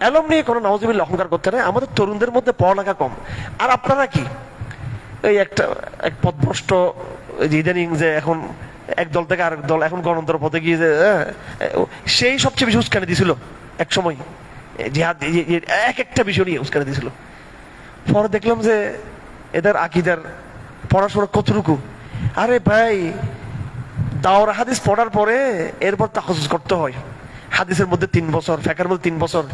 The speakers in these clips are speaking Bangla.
এলম নিয়ে কোনো নাউজুবিল্লাহ অহংকার করতে নেই। আমাদের তরুণদের মধ্যে পড়ালেখা কম। আর আপনারা কি এই এক পথভ্রষ্ট ইদানিং যে এখন এক দল থেকে আরেক দল এখন গণতন্ত্র পথে গিয়ে যে সেই সবচেয়ে বেশি উস্কানি দিছিল এক সময়, জিহাদ এক একটা বিষয় নিয়ে উস্কানি দিছিল। পরে দেখলাম যে এদের আকীদার পড়াশোনা কতটুকু। আরে ভাই, দাওরা হাদিস পড়ার পরে এরপর তাহাজ্জুদ করতে হয়। হাদিসের মধ্যে 3 বছর, ফিকহের মধ্যে 3 বছর,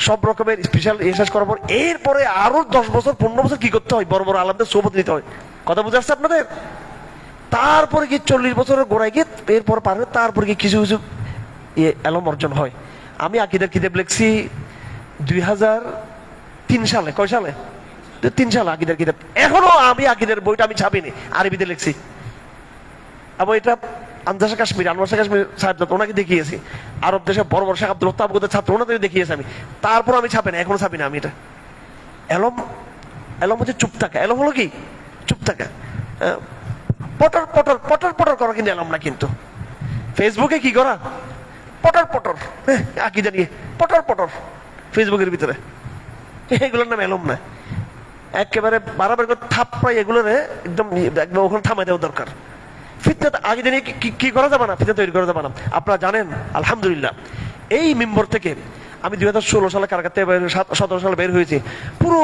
সব রকমের স্পেশাল শেষ করার পর এরপরে আরো 10 বছর 15 বছর কি করতে হয়, বড় বড় আলেমদের সোহবত নিতে হয়। কথা বুঝে আসছে আপনাদের? তারপরে কি 40 বছরের গোড়ায় গিয়ে এরপর পারে, তারপরে কি কিছু কিছু এলম অর্জন হয়। আমি আকীদার কিতাব লিখছি 2003 সালে। কয় সালে? 3 সালে আকীদার কিতাব। এখনো আমি আকীদার বইটা আমি ছাপিনি, আরবিতে লিখছি। এবং এটা আনজাসা কাশ্মীর, আনোয়ার শাহ কাশ্মীর সাহেব ওনাকে দেখিয়েছি। আরব দেশে বড় বড় শেখ আব্দুল ওয়াহাবের ছাত্র, ওনাদের দেখিয়েছি আমি। তারপর আমি ছাপি না, এখনো ছাপি না আমি এটা। এলম এলম হচ্ছে চুপ থাকা। এলম হলো কি? চুপ থাকা। পটর পটর পটর পটর করা কিন্তু এলম না। কিন্তু ফেসবুকে কি করা? পটর পটর, আকীদা নিয়ে পটর পটর ফেসবুকের ভিতরে, এগুলোর নাম এলম না। একেবারে বাড়াবাড়ি করে থাপ্পাই এগুলোরে একদম একদম ওখানে থামাই দেওয়া দরকার। ফিতনা আকীদা নিয়ে কি করা যাবে না, ফিতনা তৈরি করা যাবে না। আপনারা জানেন আলহামদুলিল্লাহ এই মিম্বর থেকে আমি 2016 সালে কারাগার থেকে 17 সালে বের হয়েছি। পুরো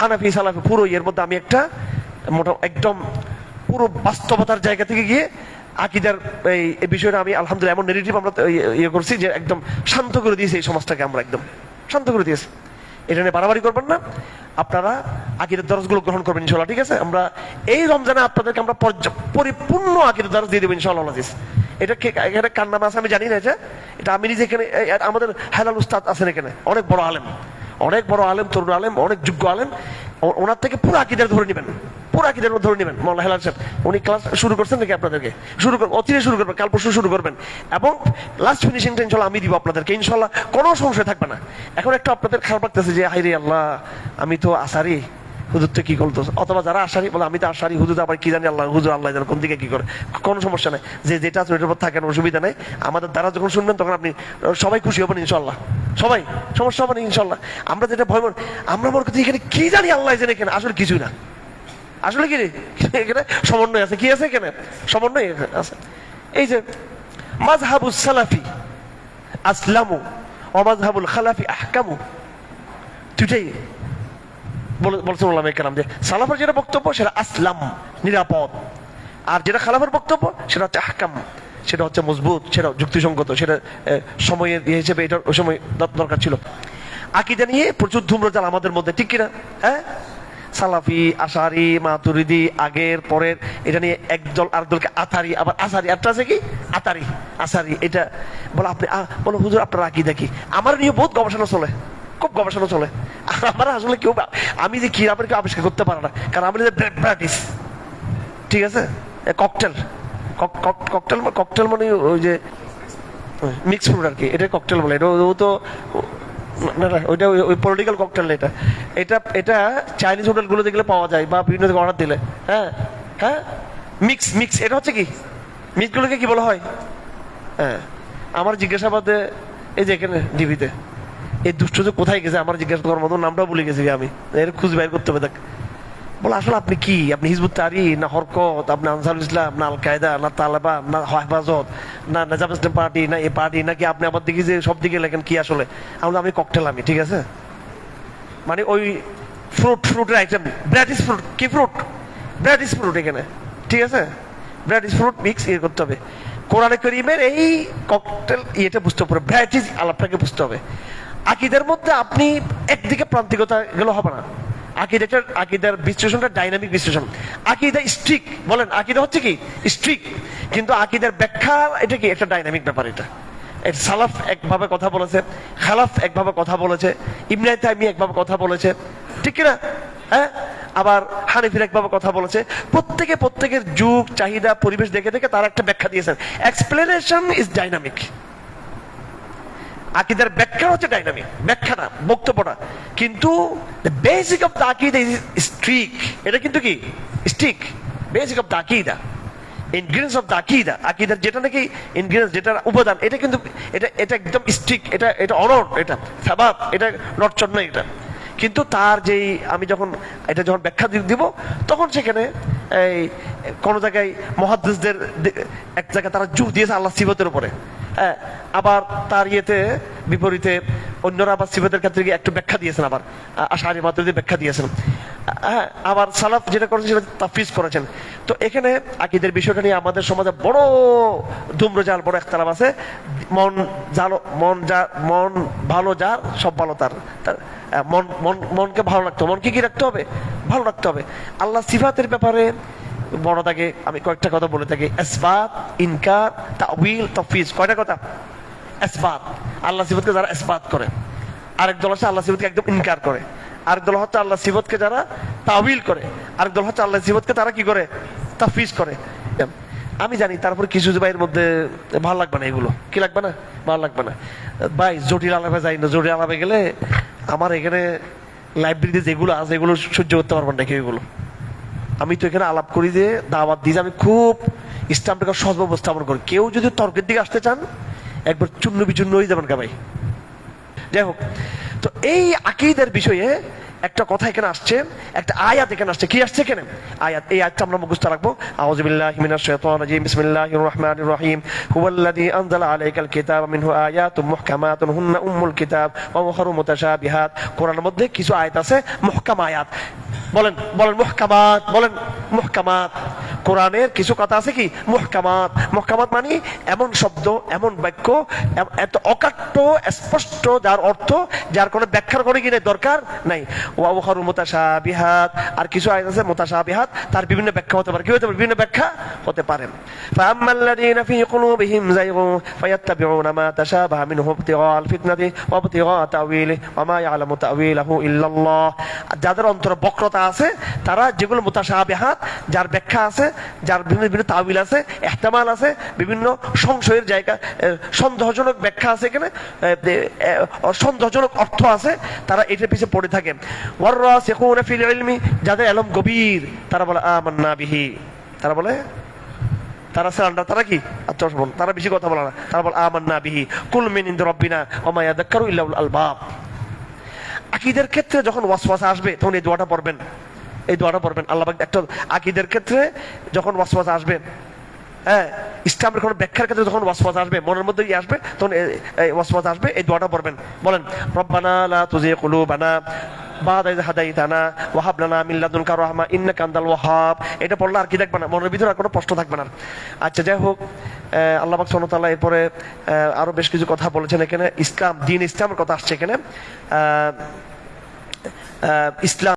হানাফি সালাফি পুরো এর মধ্যে আমি একটা মোটা একদম পুরো বাস্তবতার জায়গা থেকে গিয়ে আকীদার এই বিষয়টা আমি আলহামদুলিল্লাহ এমন নেগেটিভ আমরা ইয়ে করছি যে একদম শান্ত করে দিয়েছি এই সমাজটাকে। আমরা একদম শান্ত করে দিয়েছি। এটা নিয়ে বাড়াবাড়ি করবেন না। আপনারা আকীদার দরজগুলো গ্রহণ করবেন ইনশাআল্লাহ, ঠিক আছে? আমরা এই রমজানে আপনাদেরকে আমরা পরিপূর্ণ আকীদার দরজ দিয়ে দেবো ইনশাআল্লাহ আজিজ। এটা এখানে কার নাম আছে আমি জানি না, এটা আমি নিজে এখানে আমাদের হেলাল উস্তাদ আছেন এখানে, অনেক বড় আলেম, অনেক বড় আলেম, তরুণ আলেম, অনেক যোগ্য আলেম। ওনার থেকে পুরো আকীদার ধরে নেবেন, পুরো আকীদার ধরে নেবেন। মাওলানা হেলাল সাহেব উনি ক্লাস শুরু করছেন নাকি আপনাদেরকে? শুরু করবেন, অচিরে শুরু করবেন, কাল পরশু শুরু করবেন। এবং লাস্ট ফিনিশিংটা ইনশাআল্লাহ আমি দিব আপনাদেরকে ইনশাআল্লাহ, কোনো সংশয় থাকবে না। এখন একটা আপনাদের খারাপ লাগতেছে যে হায়রে আল্লাহ আমি তো আসারি, হুজুর তো কি করতো, অথবা যারা আসারি বলে আমি তো আসারি, হুজুর আবার কি জানি, আল্লাহ হুজুর আল্লাহ জানে কোন দিকে কি করে। কোনো সমস্যা নাই, যে যেটা আছে ওইটার উপর থাকেন, অসুবিধা নেই। আমাদের দ্বারা যখন শুনবেন তখন আপনি সবাই খুশি হবেন ইনশাআল্লাহ, সবাই সমস্যা হবে না ইনশাআল্লাহ। আমরা যেটা ভয় আমরা মনে করছি এখানে কি জানি আল্লাহ জানে, এখানে আসলে কিছু না। আসলে কি এখানে সমন্বয় আছে। কি আছে এখানে? সমন্বয় আছে। এই যে মাযহাবুস সালাফি আসলামু ওয়া মাযহাবুল খালাফি আহকামু, দুটাই বলছেন ওলামায়ে কেরাম যে সালাফের যেটা বক্তব্য সেটা আসলাম, নিরাপদ, আর যেটা খালাফের বক্তব্য সেটা হচ্ছে আহকাম, সেটা হচ্ছে মজবুত, সেটা যুক্তিসঙ্গত, সেটা সময়ের হিসেবে এটা ওই সময় দরকার ছিল। আকীদা নিয়ে প্রচুর ধূম্রজাল আমাদের মধ্যে, ঠিক কিনা? হ্যাঁ, সালাফি, আশারি, মাতুরিদি, আগের পরের, এটা নিয়ে একদল আর দলকে আতারি, আবার আসারি, একটা আছে কি আতারি আসারি। এটা বলো আপনি বলো হুজুর আপনার আকীদা কি? আমার নিয়ে বহুত গবেষণা চলে, খুব গবেষণা চলে। আমার আসলে কেউ আমি যে কি আপনার কেউ আবিষ্কার করতে পারে না, কারণ আমি প্র্যাকটিস, ঠিক আছে? ককটেল ককটেল ককটেল মানে ওই যে মিক্স ফ্রুট আর কি, এটা ককটেল বলে। এটা ও তো না না, ওইটা ওই পলিটিক্যাল ককটেল না। এটা এটা এটা চাইনিজ হোটেলগুলো দেখলে পাওয়া যায়, বা বিভিন্ন থেকে অর্ডার দিলে। হ্যাঁ হ্যাঁ, মিক্স মিক্স, এটা হচ্ছে কি মিক্সগুলোকে কি বলা হয়? হ্যাঁ, আমার জিজ্ঞাসাবাদে এই যে এখানে ডিবিতে এই দুষ্ট যে কোথায় গেছে আমার জিজ্ঞাসা করার মতো, নামটাও ভুলে গেছি আমি, এর খুঁজ বাইর করতে হবে। দেখ বলে আসলে আপনি কি, আপনি হিজবুত তাহরীর না হরকত, আপনি আনসারুল ইসলাম না আল কায়দা না তালেবান না হেফাজত না নিজাম ইসলাম পার্টি না এই পার্টি, নাকি আপনি আবার দেখি যে সব দিকে লেখেন কি আসলে? আমি ককটেল, আমি ঠিক আছে, মানে ওই ফ্রুটের আইটেম, ব্র্যাডিস ফ্রুট। কি ফ্রুট? ব্র্যাডিস ফ্রুট এখানে, ঠিক আছে? ব্র্যাডিস ফ্রুট মিক্স ইয়ে করতে হবে। কোরআনে কারীমের এই ককটেল ইয়েটা বুঝতে হবে, ভ্যারাইটিস আলাপটাকে বুঝতে হবে। আকীদার মধ্যে আপনি একদিকে প্রান্তিকতা গেলে হবে না। আকীদার বিশ্লেষণটা ডাইনামিক বিশ্লেষণ। আকীদা স্ট্রিক বলেন, আকীদা হচ্ছে কি স্ট্রিক, কিন্তু আকীদার ব্যাখ্যা এটা কি একটা ডাইনামিক ব্যাপার। এটা সালাফ একভাবে কথা বলেছে, খালাফ একভাবে কথা বলেছে, ইবনে তাইমিয়া একভাবে কথা বলেছে, ঠিক কিনা? হ্যাঁ, আবার হানাফিরা একভাবে কথা বলেছে। প্রত্যেকের যুগ চাহিদা পরিবেশ দেখে দেখে তারা একটা ব্যাখ্যা দিয়েছেন। Explanation is dynamic. আকীদার ব্যাখ্যা হচ্ছে ডাইনামিক, ব্যাখ্যাটা বক্তব্যটা, কিন্তু বেসিক অফ দ্য আকীদা ইজ স্ট্রিক। এটা কিন্তু কি স্ট্রিক, বেসিক অফ দ্য আকীদা। ইনগ্রিডিয়েন্টস অফ দ্য আকীদা, আকীদার যেটা নাকি ইনগ্রিডিয়েন্টস, যেটা উপাদান, এটা কিন্তু এটা একদম স্ট্রিক্ট, এটা অনড়, এটা সাবাব, এটা নড়চড় নয় এটা। কিন্তু তার যেই আমি যখন ব্যাখ্যা দিব, তখন সেখানে এই কোন জায়গায় মুহাদ্দিসদের এক জায়গায় তারা জোর দিয়েছে আল্লাহ সিফাতের উপরে, হ্যাঁ, আবার তার ইয়েতে বিপরীতে অন্যরা আবার সিফাতের ক্ষেত্রে গিয়ে একটু ব্যাখ্যা দিয়েছেন, আবার আশারি মাতুরিদি ব্যাখ্যা দিয়েছেন, হ্যাঁ, আবার সালাফ যেটা করেছেন সেটা তাফসীর করেছেন। তো এখানে আকীদার বিষয়টা নিয়ে আমাদের সমাজে বড় ধূম্রজাল, বড় ইখতিলাফ আছে। মন ভালো যার সব ভালো তার, মনকে ভালো রাখতে হবে। মনকে কি রাখতে হবে? ভালো রাখতে হবে। আল্লাহ সিফাতের ব্যাপারে বড় থাকে আমি কয়েকটা কথা বলে থাকি, ইসবাত, ইনকার, তাউইল, তাফসীর। কয়টা কথা? ইসবাত, আল্লাহ সিফাতকে যারা ইসবাত করে, আরেক দল আছে আল্লাহ সিফাতকে একদম ইনকার করে, আরেক দল হচ্ছে আল্লাহ সিফাতকে যারা তাউইল করে, আরেক দল হচ্ছে আল্লাহ সিফাতকে তারা কি করে? তাফসীর করে। আমি জানি তারপর কিছু ভাইয়ের মধ্যে ভালো লাগবে না, এগুলো কি লাগবে না? ভালো লাগবে না ভাই, জটিল আলাপে যাই না। জটিল আলাপে গেলে আমার এখানে লাইব্রেরিতে যেগুলো আছে এগুলো সহ্য করতে পারবেন না কেউ এগুলো। আমি তো এখানে আলাপ করি যে দাওয়াত দিই, আমি খুব ইসলামটাকে সহজ উপস্থাপন করি। কেউ যদি তর্কের দিকে আসতে চান একবার চূর্ণ বিচূর্ণ হয়ে যাবেন কা ভাই। যাই হোক, তো এই আকীদার বিষয়ে একটা কথা এখানে আসছে, একটা আয়াত এখানে আসছে। কি আসছে এখানে? আয়াত। এই আয়াতটা আমরা মুখস্থ রাখবো। আউযু বিল্লাহি মিনাশ শাইতানির রাজিম, বিসমিল্লাহির রহমানির রহিম। হুয়াল্লাযী আনজালা আলাইকাল কিতাবা মিনহু আয়াতুম মুহকামাতুন হুন্না উম্মুল কিতাব ওয়া উখারু মুতাশাবিহাত। কোরআনের মধ্যে কিছু আয়াত আছে মুহকাম আয়াত। বলেন মুহকামাত, বলেন মুহকামাত। কোরআনের কিছু কথা আছে কি মুহকামাত। মুহকামাত মানে এমন শব্দ, এমন বাক্য, এত অকাট্য স্পষ্ট, যার অর্থ, যার কোনো ব্যাখ্যার কোনো কি দরকার নাই। ওয়া উখারু মুতাশাবিহাত, আর কিছু আয়াত আছে মুতাশাবিহাত, তার বিভিন্ন ব্যাখ্যা হতে পারে। কি হতে পারে? বিভিন্ন ব্যাখ্যা হতে পারে। ফাআম্মাল্লাযীনা ফী কুলুবিহিম যায়গুন ফায়াত্তাবিউনা মা তাশাবাহা মিনহু ইবতিগাআল ফিতনাতি ওয়া ইবতিগা তাউইলিহি ওয়া মা ইয়ালামু তাউইলাহু ইল্লাল্লাহ। যাদের অন্তরে বক্রতা আছে তারা যেগুলো মুতাশাবিহাত, যার ব্যাখ্যা আছে, যার বিভিন্ন তাউইল আছে, ইহতিমাল আছে, বিভিন্ন সংশয়ের জায়গা, সন্দেহজনক ব্যাখ্যা আছে, এখানে সন্দেহজনক অর্থ আছে, তারা এটার পিছনে পড়ে থাকে। ওয়াররাসিখুনা ফিল ইলমি, যাদের ইলম গভীর, তারা বলে আমান্না বিহি, তারা বলে, তারা সারান্ডার, তারা কি আত্মসমর্পণ, তারা বেশি কথা বলে না, তারা বলে আমান্না বিহি কুল মিন ইনদি রাব্বিনা ওয়া মা ইয়াযাক্কারু ইল্লা উলুল আলবাব। আকীদার ক্ষেত্রে যখন ওয়াসওয়াসা আসবে তখন এই দোয়াটা পড়বেন, এই দোয়াটা পড়বেন। আল্লাহ পাক একটা আকীদার ক্ষেত্রে যখন ওয়াসওয়াসা আসবে, হ্যাঁ, ইসলামের কোনো ব্যাখ্যার ক্ষেত্রে যখন ওয়াসওয়াসা আসবে, মনের মধ্যে আসবে, তখন এই ওয়াসওয়াসা আসবে, এই দোয়াটা পড়বেন। বলেন রব্বানা লা তুযিগ কুলুবানা বা'দা ইয হাদাইতানা ওয়া হাব লানা মিন লাদুনকা রাহমা ইন্নাকা আনতাল ওয়াহ্হাব। এটা পড়লে আর কি থাকবে না, মনের ভিতরে আর কোনো প্রশ্ন থাকবে না। আচ্ছা, যাই হোক, আল্লাহ পাক সুবহানাহু ওয়া তাআলা এরপরে আরো বেশ কিছু কথা বলেছেন এখানে। ইসলাম, দ্বীন ইসলামের কথা আসছে এখানে। ইসলাম